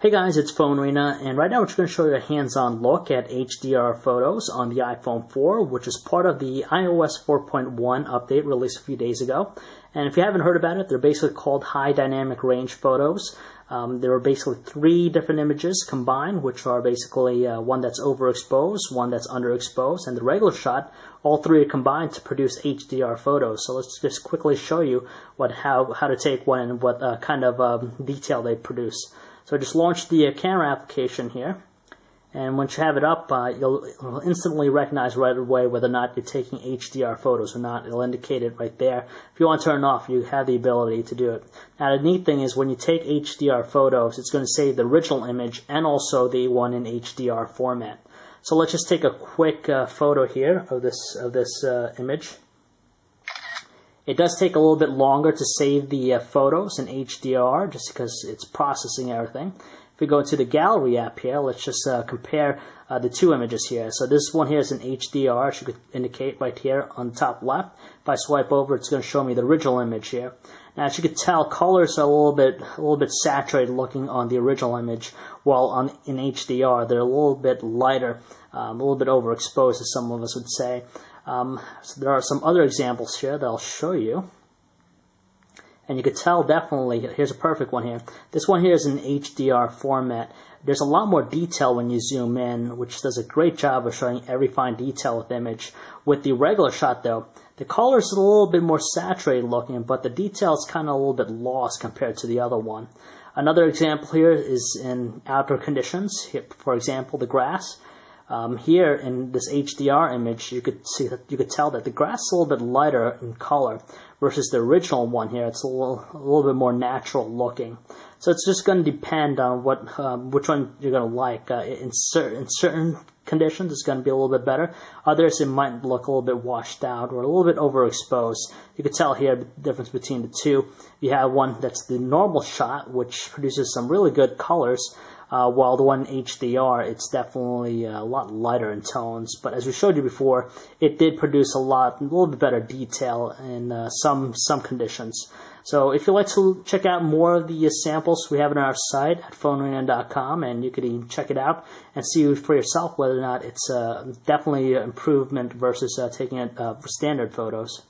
Hey guys, it's Phone Arena, and right now we're just going to show you a hands-on look at HDR photos on the iPhone 4, which is part of the iOS 4.1 update released a few days ago. And if you haven't heard about it, they're basically called high dynamic range photos. There are basically three different images combined, which are basically one that's overexposed, one that's underexposed, and the regular shot. All three are combined to produce HDR photos. So let's just quickly show you how to take one and what kind of detail they produce. So just launch the camera application here, and once you have it up, you'll instantly recognize right away whether or not you're taking HDR photos or not. It'll indicate it right there. If you want to turn it off, you have the ability to do it. Now the neat thing is when you take HDR photos, it's going to save the original image and also the one in HDR format. So let's just take a quick photo here of this image. It does take a little bit longer to save the photos in HDR just because it's processing everything. If we go into the gallery app here, let's just compare the two images here. So this one here is in HDR, as you could indicate right here on the top left. If I swipe over, it's going to show me the original image here. Now, as you can tell, colors are a little bit saturated looking on the original image, while in HDR they're a little bit lighter, a little bit overexposed, as some of us would say. So there are some other examples here that I'll show you. And you could tell definitely, here's a perfect one here. This one here is in HDR format. There's a lot more detail when you zoom in, which does a great job of showing every fine detail with the image. With the regular shot though, the color is a little bit more saturated looking, but the detail is kind of a little bit lost compared to the other one. Another example here is in outdoor conditions. Here, for example, the grass. Here in this HDR image, you could tell that the grass is a little bit lighter in color versus the original one here. It's a little bit more natural looking. So it's just going to depend on which one you're going to like. In certain conditions, it's going to be a little bit better. Others, it might look a little bit washed out or a little bit overexposed. You can tell here the difference between the two. You have one that's the normal shot, which produces some really good colors. While the one in HDR, it's definitely a lot lighter in tones. But as we showed you before, it did produce a little bit better detail in some conditions. So if you'd like to check out more of the samples, we have it on our site at Celluloco.com, and you can even check it out and see for yourself whether or not it's definitely an improvement versus taking standard photos.